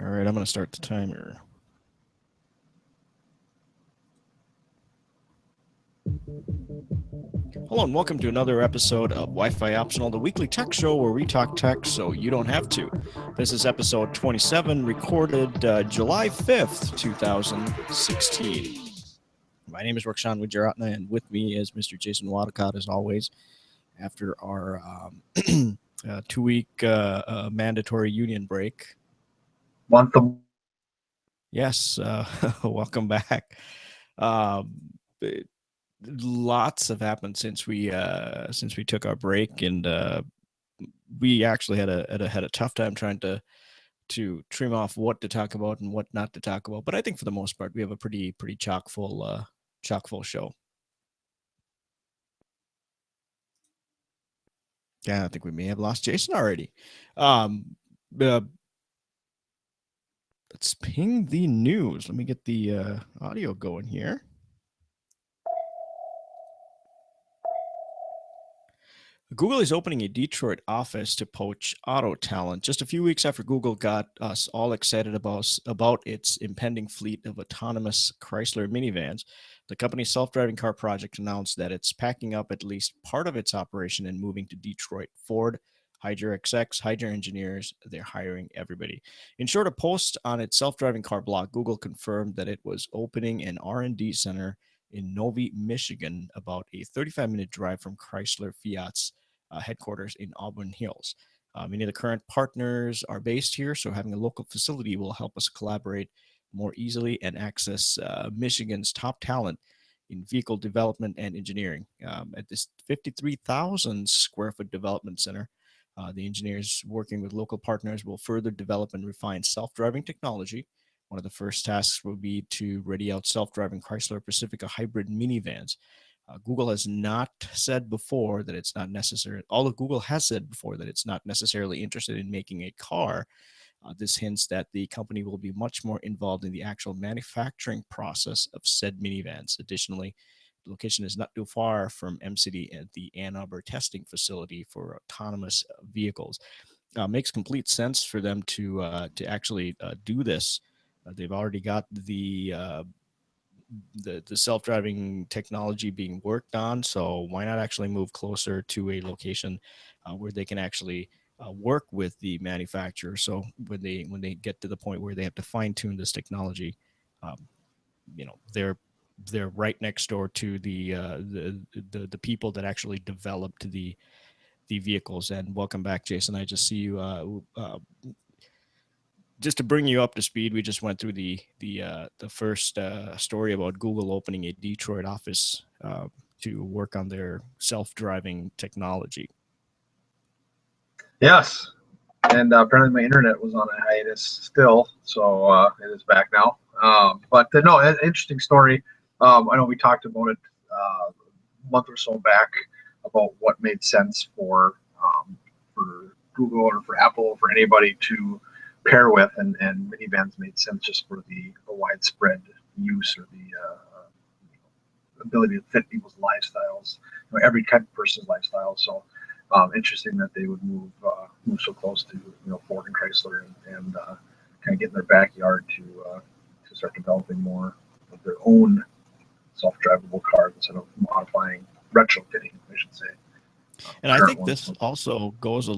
All right, I'm going to start the timer. Hello and welcome to another episode of Wi-Fi Optional, the weekly tech show where we talk tech so you don't have to. This is episode 27, recorded July 5th, 2016. My name is Rakshan Wijaratna, and with me is Mr. Jason Wadicott, as always, after our 2-week mandatory union break. Yes, welcome back. Lots have happened since we took our break, and we actually had a tough time trying to trim off what to talk about and what not to talk about. But I think for the most part, we have a pretty chock full show. Yeah, I think we may have lost Jason already. Let's ping the news. Let me get the audio going here. Google is opening a Detroit office to poach auto talent. Just a few weeks after Google got us all excited about its impending fleet of autonomous Chrysler minivans, the company's self-driving car project announced that it's packing up at least part of its operation and moving to Detroit. Ford hired execs, hired engineers. They're hiring everybody. In short, a post on its self-driving car blog, Google confirmed that it was opening an R&D center in Novi, Michigan, about a 35-minute drive from Chrysler Fiat's headquarters in Auburn Hills. Many of the current partners are based here, so having a local facility will help us collaborate more easily and access Michigan's top talent in vehicle development and engineering. At this 53,000 square foot development center, the engineers working with local partners will further develop and refine self-driving technology. One of the first tasks will be to ready out self-driving Chrysler Pacifica hybrid minivans. Google has not said before that it's not necessary. Although Google has said before that it's not necessarily interested in making a car, this hints that the company will be much more involved in the actual manufacturing process of said minivans. Additionally, the location is not too far from MCD at the Ann Arbor testing facility for autonomous vehicles. Makes complete sense for them to actually do this. They've already got the self-driving technology being worked on, so why not actually move closer to a location where they can actually work with the manufacturer? So when they get to the point where they have to fine-tune this technology, they're right next door to the people that actually developed the vehicles. And welcome back, Jason. I just see you just to bring you up to speed, we just went through the first story about Google opening a Detroit office to work on their self-driving technology. Yes, and apparently my internet was on a hiatus still, so it is back now. But no, an interesting story. I know we talked about it a month or so back about what made sense for Google or for Apple or for anybody to pair with, and minivans made sense just for the widespread use or the ability to fit people's lifestyles, every type of person's lifestyle. So interesting that they would move so close to Ford and Chrysler and kind of get in their backyard to start developing more of their own self-drivable cars instead of modifying, retrofitting, I should say. And I think this also goes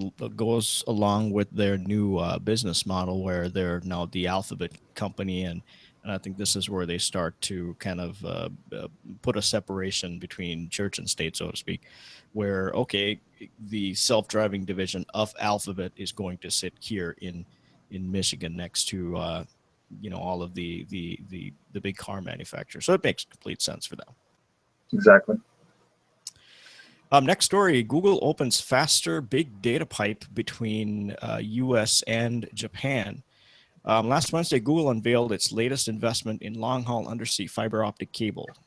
along with their new business model, where they're now the Alphabet company, and I think this is where they start to kind of put a separation between church and state, so to speak, where, okay, the self-driving division of Alphabet is going to sit here in Michigan next to all of the big car manufacturers. So it makes complete sense for them. Exactly. Next story, Google opens faster big data pipe between US and Japan. Last Wednesday, Google unveiled its latest investment in long-haul undersea fiber optic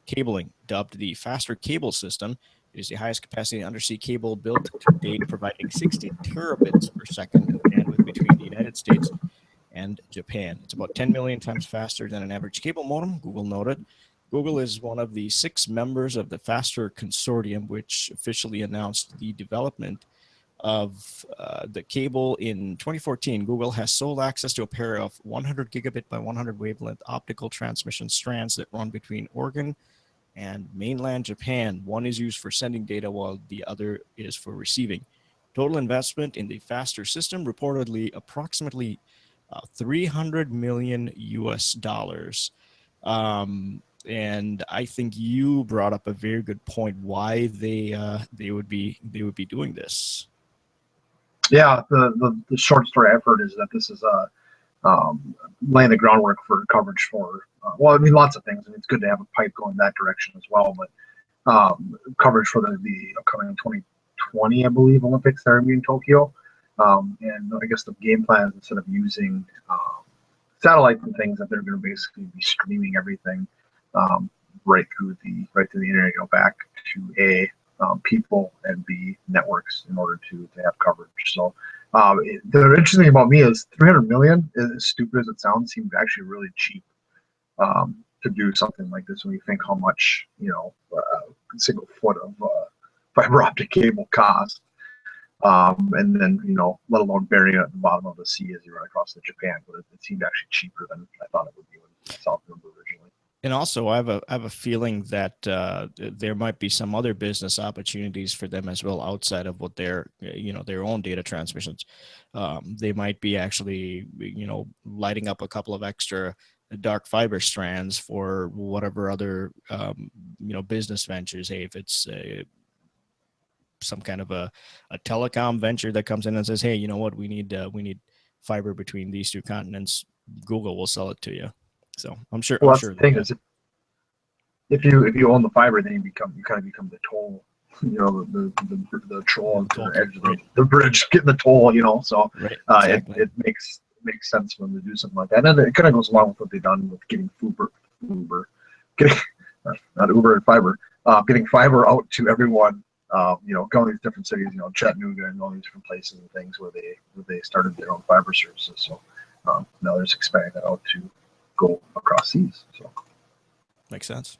cabling, dubbed the Faster Cable System. It is the highest capacity undersea cable built to date, providing 60 terabits per second of bandwidth between the United States and Japan. It's about 10 million times faster than an average cable modem, Google noted. Google is one of the 6 members of the Faster Consortium, which officially announced the development of the cable in 2014, Google has sold access to a pair of 100 gigabit by 100 wavelength optical transmission strands that run between Oregon and mainland Japan. One is used for sending data while the other is for receiving. Total investment in the faster system reportedly approximately 300 million US dollars. And I think you brought up a very good point why they would be doing this. Yeah, the short story I've heard is that this is laying the groundwork for coverage for well, I mean, lots of things. I mean, it's good to have a pipe going that direction as well, but coverage for the upcoming 2020, I believe, Olympics that are in Tokyo. And I guess the game plan is instead of using satellites and things, that they're going to basically be streaming everything um, right through the internet, back to people and B networks in order to have coverage. So the interesting about me is 300 million, as stupid as it sounds, seems actually really cheap to do something like this when you think how much a single foot of fiber optic cable costs. And then, let alone burying it at the bottom of the sea as you run across to Japan. But it seemed actually cheaper than I thought it would be when I saw the number originally. And also, I have a feeling that there might be some other business opportunities for them as well outside of what their their own data transmissions. They might be actually lighting up a couple of extra dark fiber strands for whatever other business ventures. Hey, if it's some kind of a telecom venture that comes in and says, hey, you know what, we need fiber between these two continents, Google will sell it to you. So I'm sure Well, that's the thing that, is, if you own the fiber, then you kind of become the toll, the troll on the edge of the bridge, getting the toll, So right, exactly. it makes sense for them to do something like that. And it kind of goes along with what they've done with getting getting not Uber and fiber, getting fiber out to everyone. Going to these different cities, Chattanooga and all these different places and things where they started their own fiber services. So now they're just expanding that out to go across seas. So makes sense.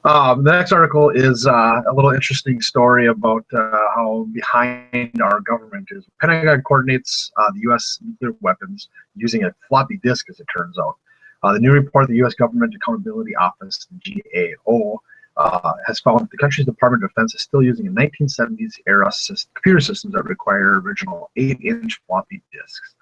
The next article is a little interesting story about how behind our government is. Pentagon coordinates the U.S. nuclear weapons using a floppy disk, as it turns out. The new report of the U.S. Government Accountability Office, GAO, has found that the country's Department of Defense is still using a 1970s era computer systems that require original 8-inch floppy disks.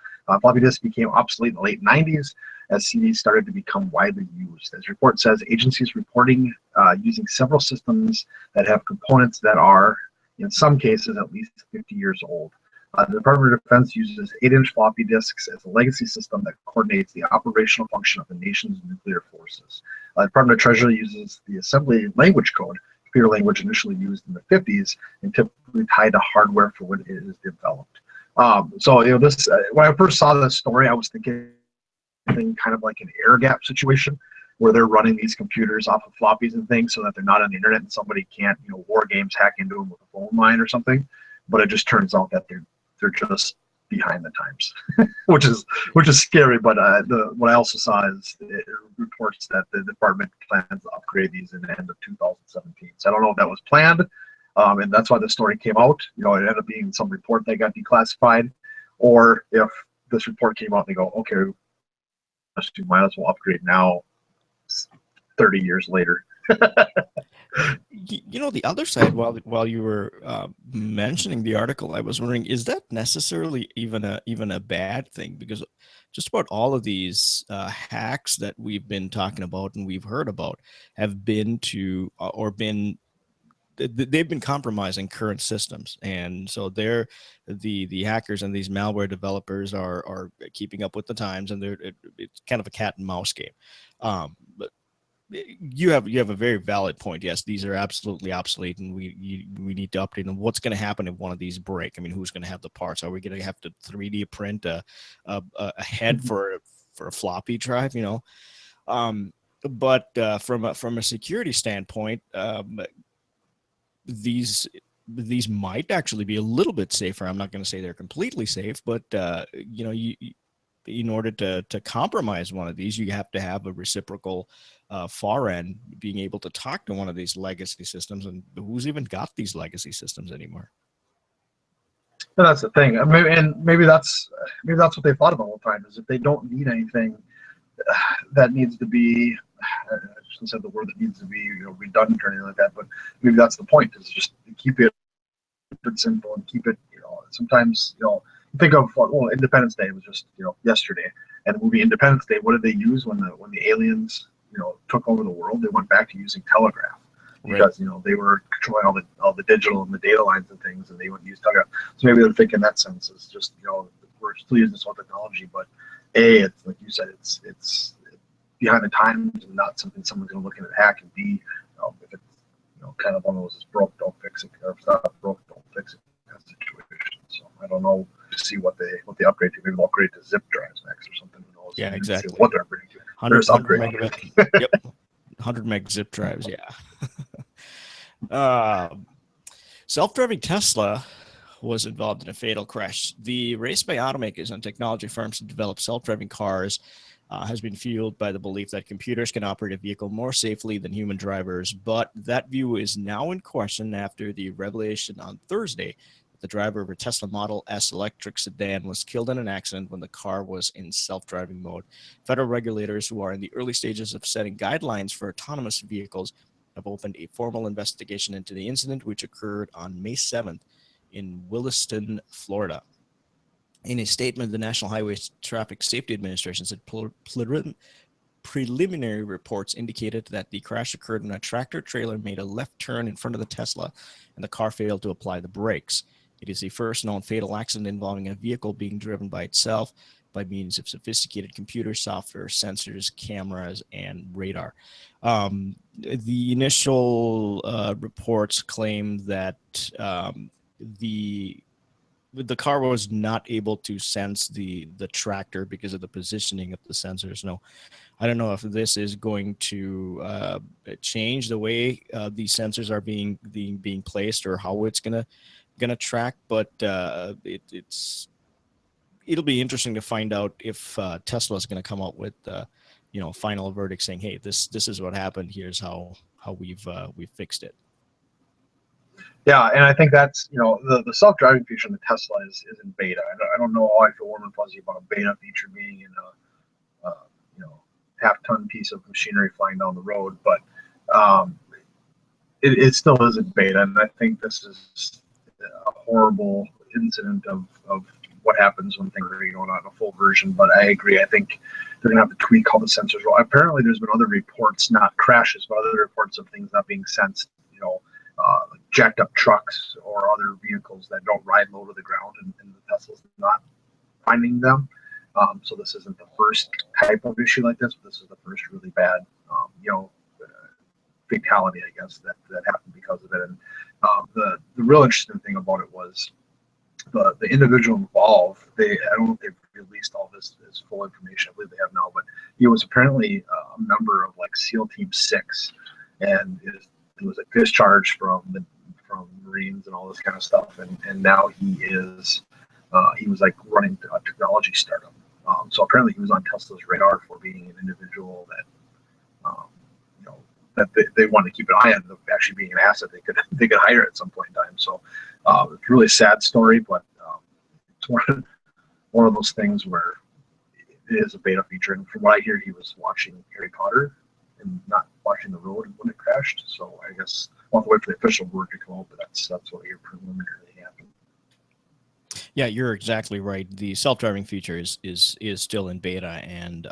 Floppy disks became obsolete in the late 90s as CDs started to become widely used. As the report says, agencies reporting using several systems that have components that are, in some cases, at least 50 years old. The Department of Defense uses 8-inch floppy disks as a legacy system that coordinates the operational function of the nation's nuclear forces. The Department of Treasury uses the assembly language code, computer language initially used in the 50s and typically tied to hardware for when it is developed. So, this when I first saw this story, I was thinking kind of like an air gap situation where they're running these computers off of floppies and things so that they're not on the internet and somebody can't, war games hack into them with a phone line or something. But it just turns out that they're just behind the times, which is scary. But what I also saw is it reports that the department plans to upgrade these in the end of 2017. So I don't know if that was planned, and that's why the story came out. It ended up being some report that got declassified, or if this report came out and they go, okay, we might as well upgrade now, 30 years later. The other side, while you were mentioning the article, I was wondering, is that necessarily even a bad thing? Because just about all of these hacks that we've been talking about and we've heard about have been to they've been compromising current systems, and so the hackers and these malware developers are keeping up with the times, and it's kind of a cat and mouse game. But you have a very valid point. Yes, these are absolutely obsolete, and we need to update them. What's going to happen if one of these break? I mean, who's going to have the parts? Are we going to have to 3D print a head for a floppy drive? But from a security standpoint, these might actually be a little bit safer. I'm not going to say they're completely safe, but in order to compromise one of these, you have to have a reciprocal far end being able to talk to one of these legacy systems. And who's even got these legacy systems anymore? And that's the thing. I mean, and maybe that's what they thought about all the time is if they don't need anything that needs to be. I shouldn't say the word that needs to be redundant or anything like that, but maybe that's the point is just keep it simple and keep it. Sometimes think of well, Independence Day was just yesterday, and the movie Independence Day. What did they use when the aliens took over the world? They went back to using telegraph Right. because they were controlling all the digital and the data lines and things, and they wouldn't use telegraph. So maybe they're thinking in that sense is just we're still using this old technology, but a it's like you said it's behind the times and not something someone's going to look at and hack, and b if it's kind of one of those is broke don't fix it, or if it's not broke don't fix it kind of situation. So I don't know to see what they upgrade to. Maybe they'll upgrade to zip drives next or something. Who knows? Yeah, I didn't see exactly. what they're upgrading to. They're 100, just upgrading. megabit. Yep. 100 meg zip drives. Yeah. Um, Self-driving Tesla was involved in a fatal crash. The race by automakers and technology firms to develop self-driving cars has been fueled by the belief that computers can operate a vehicle more safely than human drivers, but that view is now in question after the revelation on Thursday that the driver of a Tesla Model S electric sedan was killed in an accident when the car was in self-driving mode. Federal regulators, who are in the early stages of setting guidelines for autonomous vehicles, have opened a formal investigation into the incident, which occurred on May 7th in Williston, Florida. In a statement, the National Highway Traffic Safety Administration said preliminary reports indicated that the crash occurred when a tractor trailer made a left turn in front of the Tesla and the car failed to apply the brakes. It is the first known fatal accident involving a vehicle being driven by itself by means of sophisticated computer software, sensors, cameras, and radar. The initial reports claim that the the car was not able to sense the tractor because of the positioning of the sensors. No, I don't know if this is going to change the way these sensors are being placed or how it's gonna track, but it'll be interesting to find out if Tesla is going to come out with final verdict saying, hey, this is what happened. Here's how we've fixed it. Yeah, and I think that's the self driving feature in the Tesla is in beta. I don't know how I feel warm and fuzzy about a beta feature being in a half-ton piece of machinery flying down the road, but um, it still is in beta, and I think this is a horrible incident of what happens when things are not in a full version. But I agree. I think they're gonna have to tweak all the sensors. Well, apparently, there's been other reports, not crashes, but other reports of things not being sensed. Like jacked up trucks or other vehicles that don't ride low to the ground, and the Tesla's not finding them. So this isn't the first type of issue like this, but this is the first really bad, fatality, I guess, that happened because of it. And the real interesting thing about it was the individual involved. I don't know if they've released all this full information. I believe they have now, but he was apparently a member of like SEAL Team 6, and it was a discharge from Marines and all this kind of stuff. And now he was like running a technology startup. So apparently he was on Tesla's radar for being an individual that that they wanted to keep an eye on, of actually being an asset they could hire at some point in time. So it's a really sad story, but it's one of those things where it is a beta feature. And from what I hear, he was watching Harry Potter and not watching the road when it crashed. So I guess I'll have to wait for the official word to come out, but that's what your preliminarily happened. Yeah, you're exactly right. The self-driving feature is still in beta, and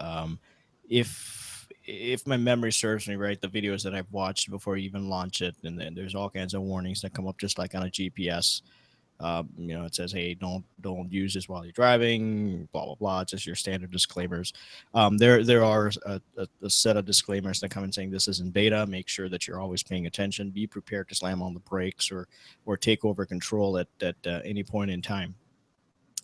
if my memory serves me right, the videos that I've watched before you even launch it, and then there's all kinds of warnings that come up just like on a GPS. It says, "Hey, don't use this while you're driving." Blah blah blah. It's just your standard disclaimers. There are a set of disclaimers that come in saying this is in beta. Make sure that you're always paying attention. Be prepared to slam on the brakes or take over control at any point in time.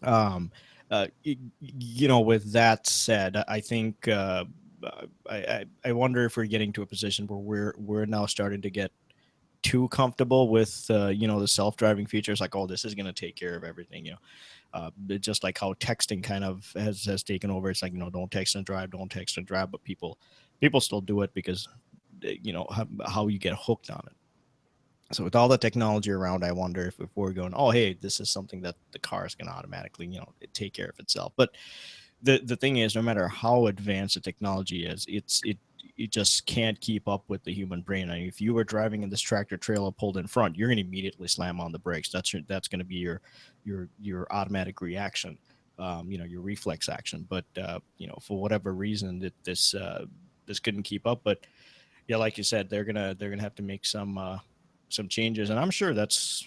Um, with that said, I think I wonder if we're getting to a position where we're now starting to get too comfortable with the self-driving features, like, oh, this is going to take care of everything, just like how texting kind of has taken over. It's like, don't text and drive, don't text and drive, but people still do it because how you get hooked on it. So with all the technology around, I wonder if we're going, oh, hey, this is something that the car is going to automatically, take care of itself. But the thing is, no matter how advanced the technology is, it just can't keep up with the human brain. I mean, if you were driving in this tractor trailer pulled in front, you're going to immediately slam on the brakes. That's going to be your automatic reaction, your reflex action. But for whatever reason, that this couldn't keep up. But yeah, like you said, they're gonna have to make some changes, and I'm sure that's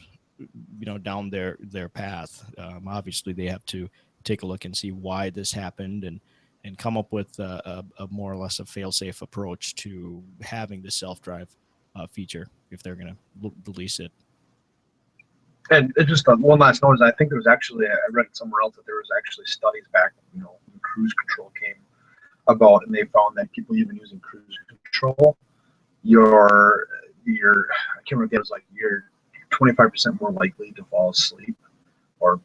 down their path. Obviously, they have to take a look and see why this happened, and come up with a more or less a fail-safe approach to having the self-drive feature if they're gonna release it. And it just one last note is I think there was actually I read it somewhere else that there was actually studies back when cruise control came about, and they found that people even using cruise control, your I can't remember if it was like you're 25% more likely to fall asleep or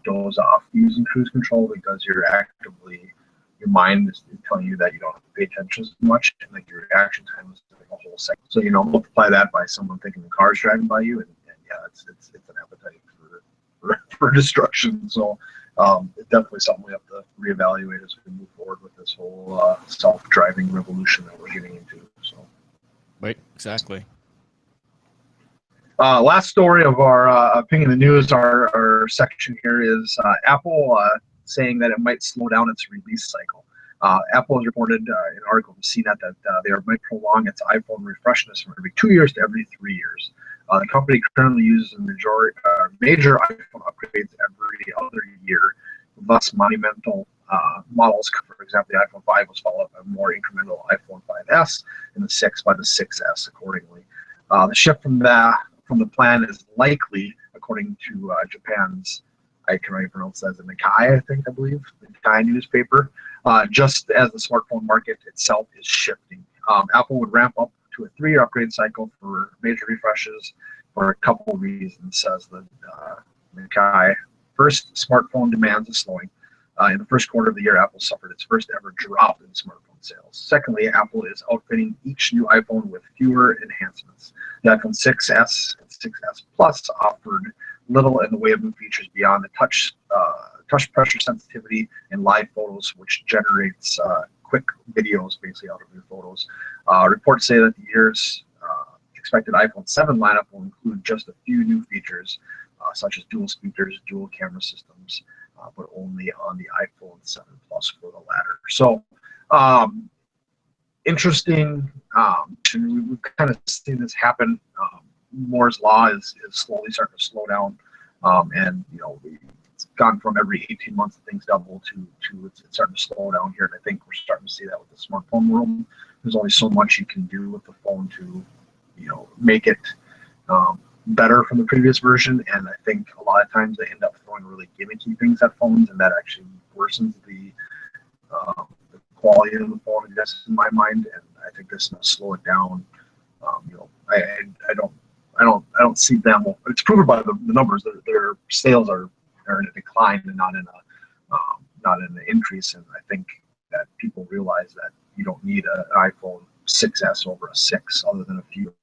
doze off using cruise control because you're actively your mind is telling you that you don't have to pay attention as much, and like your reaction time is like a whole second. So multiply that by someone thinking the car's driving by you, and yeah, it's an appetite for destruction. So it's definitely something we have to reevaluate as we move forward with this whole self-driving revolution that we're getting into. So, Right, exactly. last story of our opinion of the news, our section here is Apple saying that it might slow down its release cycle. Apple has reported in an article from CNET that they might prolong its iPhone refreshness from every 2 years to every 3 years. The company currently uses major iPhone upgrades every other year, thus monumental models. For example, the iPhone 5 was followed by a more incremental iPhone 5S, and the 6 by the 6S accordingly. The shift from the plan is likely, according to Japan's, I can only pronounce that as a Nikkei, I believe, the Nikkei newspaper, just as the smartphone market itself is shifting. Apple would ramp up to a 3-year upgrade cycle for major refreshes for a couple of reasons, says the Nikkei. First, smartphone demand is slowing. In the first quarter of the year, Apple suffered its first ever drop in smartphone sales. Secondly, Apple is outfitting each new iPhone with fewer enhancements. The iPhone 6S and 6S Plus offered little in the way of new features beyond the touch pressure sensitivity and live photos, which generates quick videos basically out of your photos. Reports say that the year's expected iPhone 7 lineup will include just a few new features, such as dual speakers, dual camera systems, but only on the iPhone 7 Plus for the latter. So, interesting. We've kind of seen this happen. Moore's law is slowly starting to slow down, and it's gone from every 18 months things double to it's starting to slow down here. And I think we're starting to see that with the smartphone world. There's only so much you can do with the phone to make it better from the previous version, and I think a lot of times they end up throwing really gimmicky things at phones, and that actually worsens the quality of the phone, I guess, in my mind. And I think this will slow it down. I don't see them. It's proven by the numbers that their sales are in a decline and not in an increase. And I think that people realize that you don't need an iPhone 6S over a 6, other than a few.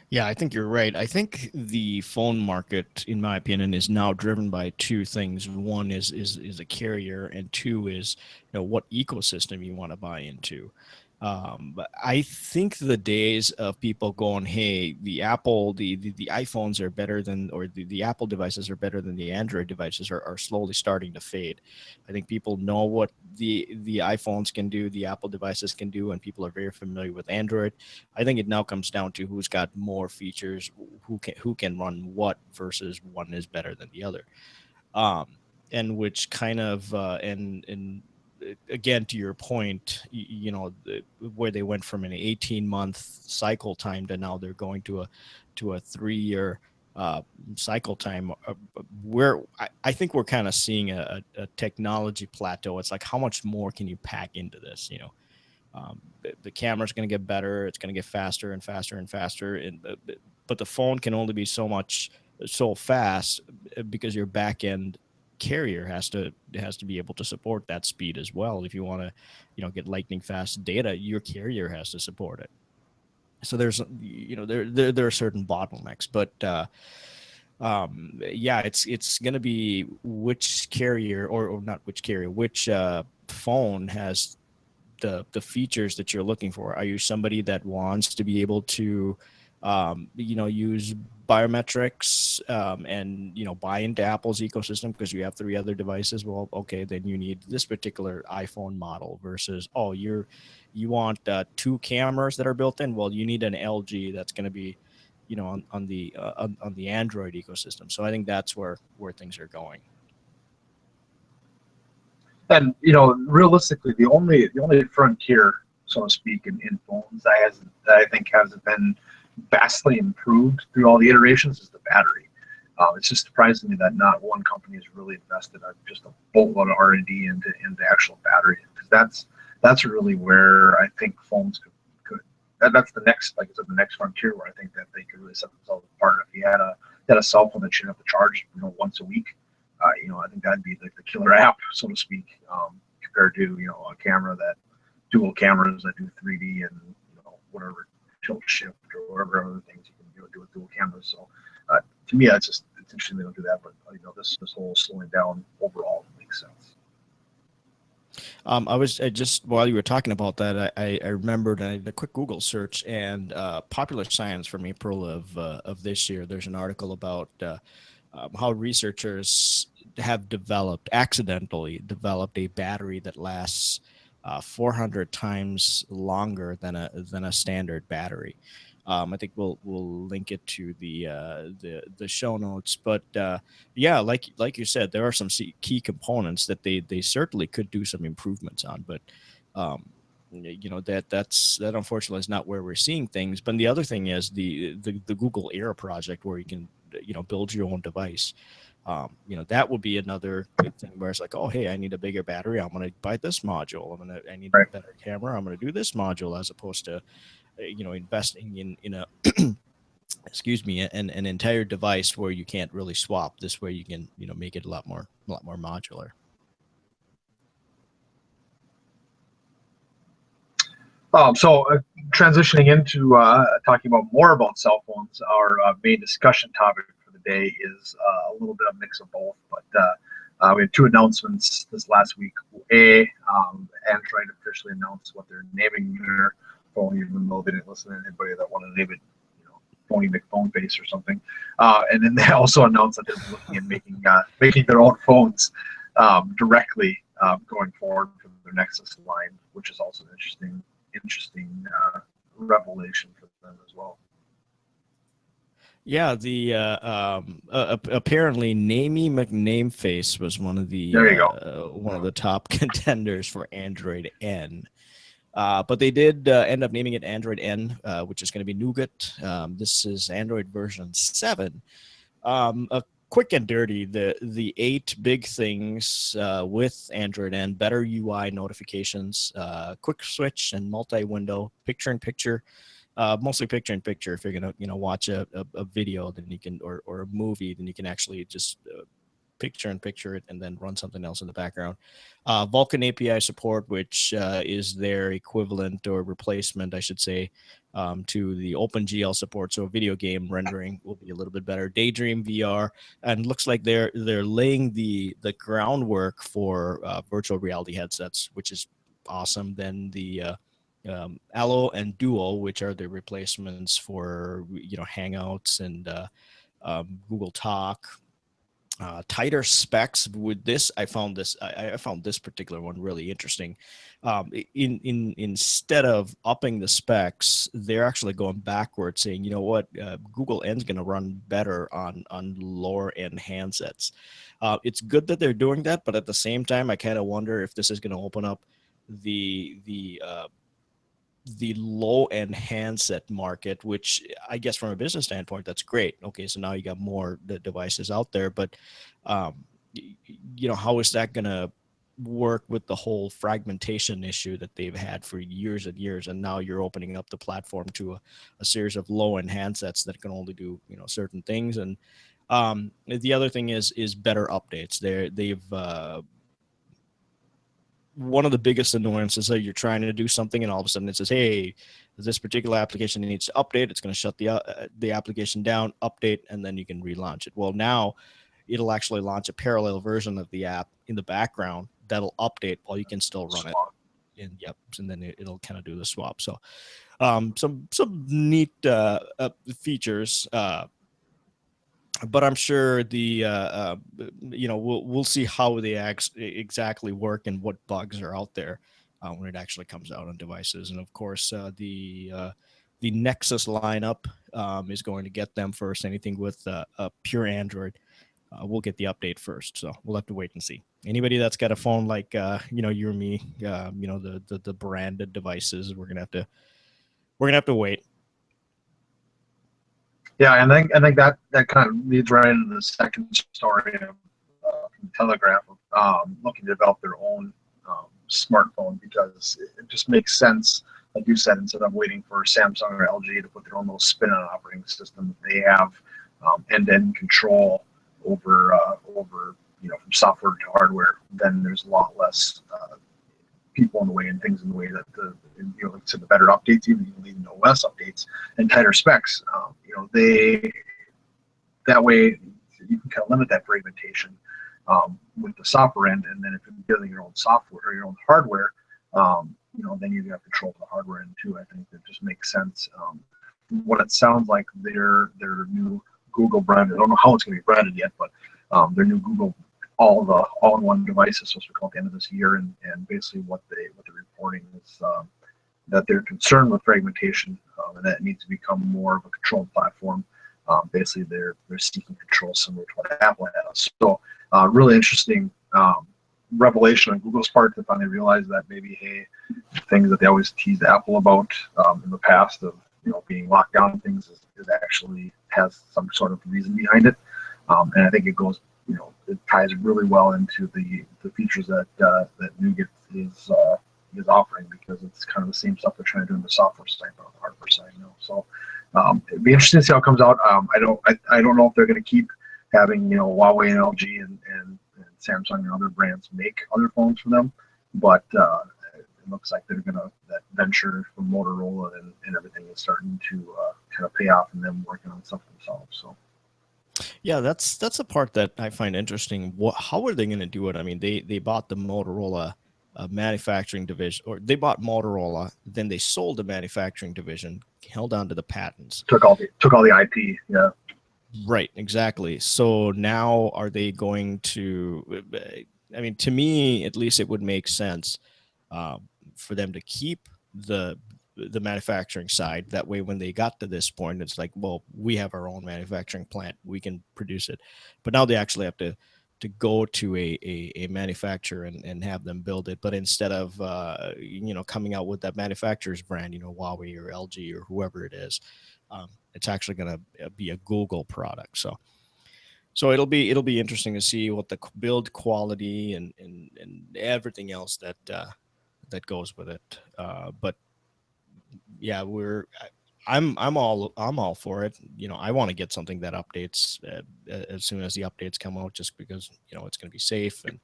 Yeah, I think you're right. I think the phone market, in my opinion, is now driven by two things. One is a carrier, and two is what ecosystem you want to buy into. But I think the days of people going, "Hey, the iPhones are better than, or the Apple devices are better than the Android devices," are slowly starting to fade. I think people know what the iPhones can do, the Apple devices can do, and people are very familiar with Android. I think it now comes down to who's got more features, who can run what, versus one is better than the other. And which kind of and again, to your point, where they went from an 18-month cycle time to now they're going to a 3-year cycle time, where I think we're kind of seeing a technology plateau. It's like, how much more can you pack into this? The camera's going to get better, it's going to get faster and faster and faster, but the phone can only be so fast, because your back end carrier has to be able to support that speed as well. If you want to get lightning fast data, your carrier has to support it. So there's, there are certain bottlenecks, but yeah, it's going to be which carrier, or not which carrier, which phone has the features that you're looking for. Are you somebody that wants to be able to use biometrics, and buy into Apple's ecosystem because you have three other devices? Well, okay, then you need this particular iPhone model versus, oh, you want two cameras that are built in. Well, you need an LG that's going to be on the Android ecosystem. So I think that's where things are going. And realistically, the only frontier, so to speak, in phones that I think has been vastly improved through all the iterations is the battery. It's just surprising me that not one company has really invested just a boatload of R&D into actual battery, because that's really where I think phones could that's the next, like I said, the next frontier where I think that they could really set themselves apart. If you had a cell phone that you have to charge once a week, I think that'd be like the killer app, so to speak, compared to a camera that dual cameras that do 3D and whatever tilt shift or whatever other things you can do with dual cameras. So to me, it's interesting they don't do that, but this whole slowing down overall makes sense. I just while you were talking about that, I remembered, I did a quick Google search, and Popular Science from April of this year. There's an article about how researchers have accidentally developed a battery that lasts 400 times longer than a standard battery. I think we'll link it to the show notes, but yeah, like you said, there are some key components that they certainly could do some improvements on, but um, that unfortunately is not where we're seeing things. But the other thing is the Google Air project, where you can build your own device. That would be another good thing where it's like, oh, hey, I need a bigger battery, I'm going to buy this module. I need a Right. better camera, I'm going to do this module, as opposed to investing in a excuse me, an entire device where you can't really swap. This way you can make it a lot more modular. So transitioning into talking about more about cell phones, our main discussion topic for the day is a little bit of mix of both. But we had two announcements this last week. Android officially announced what they're naming their phone, even though they didn't listen to anybody that wanted to name it, Phony McPhone Face or something. And then they also announced that they're looking at making their own phones directly going forward for their Nexus line, which is also an interesting revelation for them as well. Yeah, the apparently Namey McNameface was There you go. one of the top contenders for Android N. But they did end up naming it Android N, which is going to be Nougat. This is Android version 7. A quick and dirty, the 8 big things with Android N: better UI notifications, quick switch and multi-window, picture in picture, mostly picture in picture. If you're gonna watch a video, then you can, or a movie, then you can actually just picture in picture it and then run something else in the background. Vulkan API support, which is their equivalent or replacement, I should say, to the OpenGL support. So video game rendering will be a little bit better. Daydream VR, and looks like they're laying the groundwork for virtual reality headsets, which is awesome. Then the Allo and Duo, which are the replacements for Hangouts and Google Talk. Tighter specs with this. I found this particular one really interesting. Instead of upping the specs, they're actually going backwards, saying, you know what, Google N's going to run better on lower end handsets. It's good that they're doing that, but at the same time, I kind of wonder if this is going to open up the low end handset market, which I guess from a business standpoint, that's great. Okay, so now you got more devices out there, but um, how is that going to work with the whole fragmentation issue that they've had for years and years? And now you're opening up the platform to a series of low end handsets that can only do certain things. And the other thing is better updates. They've one of the biggest annoyances that you're trying to do something and all of a sudden it says, hey, this particular application needs to update. It's going to shut the application down, update, and then you can relaunch it. Well, now it'll actually launch a parallel version of the app in the background that'll update while you can still run it. And yep, and then it'll kind of do the swap. So some neat features. But I'm sure the we'll see how they exactly work and what bugs are out there when it actually comes out on devices. And of course, the Nexus lineup is going to get them first. Anything with a pure Android, we'll get the update first. So we'll have to wait and see. Anybody that's got a phone like you or me, the branded devices, we're gonna have to wait. Yeah, and I think that kind of leads right into the second story of Telegraph, looking to develop their own smartphone, because it just makes sense, like you said, instead of waiting for Samsung or LG to put their own little spin on an operating system, they have end-to-end control over from software to hardware. Then there's a lot less people in the way and things in the way that like to the better updates, even leading to OS updates and tighter specs. That way you can kind of limit that fragmentation with the software end, and then if you're building your own software or your own hardware, then you have control of the hardware end too. I think that just makes sense. What it sounds like their new Google brand, I don't know how it's going to be branded yet, but their new Google all-in-one device is supposed to come at the end of this year, and basically what they're reporting is that they're concerned with fragmentation, and that it needs to become more of a controlled platform. Basically, they're seeking control similar to what Apple has. So, really interesting revelation on Google's part to finally realize that maybe, hey, things that they always teased Apple about in the past of being locked down things is actually has some sort of reason behind it, and I think it goes. It ties really well into the features that Nougat is offering, because it's kind of the same stuff they're trying to do on the software side, but on the hardware side, So it'd be interesting to see how it comes out. I don't know if they're going to keep having Huawei and LG and Samsung and other brands make other phones for them, but it looks like they're gonna that venture from Motorola and everything is starting to kind of pay off, and them working on stuff themselves. So. Yeah, that's the part that I find interesting. How are they going to do it? I mean, they bought the Motorola manufacturing division, or they bought Motorola, then they sold the manufacturing division, held on to the patents, took all the IP. Yeah, right, exactly. So now are they going to? I mean, to me, at least, it would make sense for them to keep the manufacturing side. That way, when they got to this point, it's like, well, we have our own manufacturing plant, we can produce it. But now they actually have to go to a manufacturer and have them build it. But instead of coming out with that manufacturer's brand, Huawei or LG or whoever it is, it's actually going to be a Google product. So it'll be interesting to see what the build quality and everything else that goes with it. But yeah, I'm all for it. I want to get something that updates as soon as the updates come out, just because it's going to be safe and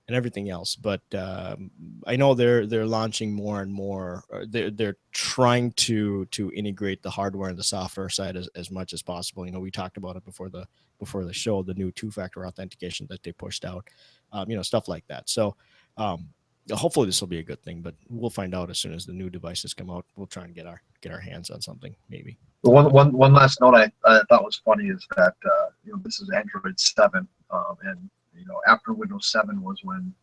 everything else. But I know they're launching more and more. They're trying to integrate the hardware and the software side as much as possible. We talked about it before the show, the new two-factor authentication that they pushed out, stuff like that. So hopefully this will be a good thing, but we'll find out as soon as the new devices come out. We'll try and get our hands on something, maybe. One last note I thought was funny is that this is Android 7, and after Windows 7 was when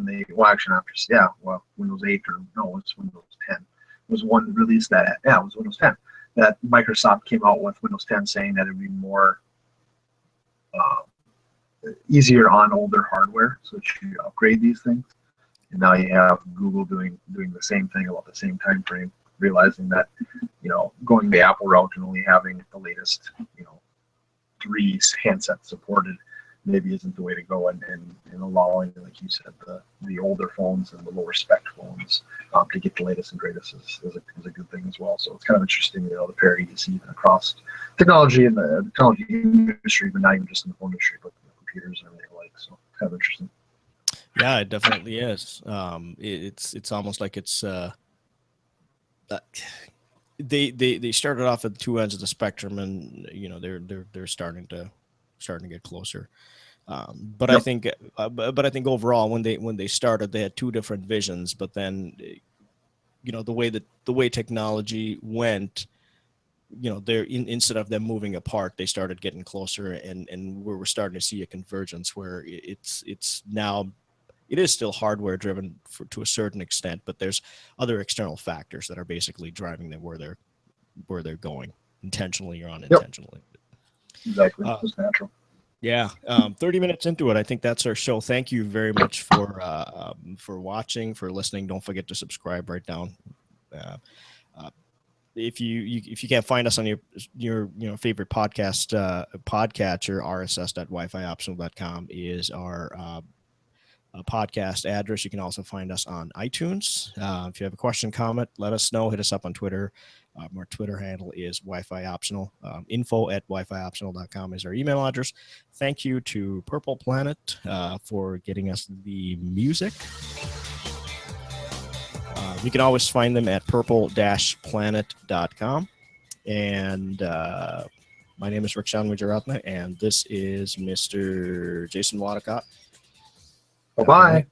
they Windows 8 or no, it's Windows 10 was one release that it was Windows 10 that Microsoft came out with Windows 10 saying that it'd be more easier on older hardware, so that you upgrade these things. And now you have Google doing the same thing about the same time frame, realizing that going the Apple route and only having the latest 3 handsets supported maybe isn't the way to go, and allowing, like you said, the older phones and the lower spec phones to get the latest and greatest is a good thing as well. So it's kind of interesting, the parity you see even across technology in the technology industry, but not even just in the phone industry, but computers and everything like. So kind of interesting. Yeah, it definitely is. It's almost like it's uh, they started off at two ends of the spectrum, and they're starting to get closer. But I Yep. think, but I think overall, when they started, they had two different visions. But then, the way technology went, instead of them moving apart, they started getting closer, and we're starting to see a convergence where it's now it is still hardware driven to a certain extent, but there's other external factors that are basically driving them where they're going, intentionally or Yep. unintentionally. Exactly. Uh, Just natural. yeah, 30 minutes into it, I think that's our show. Thank you very much for watching, for listening. Don't forget to subscribe right down. Uh, uh, if you can't find us on your favorite podcatcher, rss.wifioptional.com is our podcast address. You can also find us on iTunes. If you have a question, comment, let us know. Hit us up on Twitter. Our Twitter handle is Wi-Fi Optional. Info@wifioptional.com is our email address. Thank you to Purple Planet for getting us the music. You can always find them at purple-planet.com. And my name is Rikshan Wijaratna, and this is Mr. Jason Wadicott. Bye bye.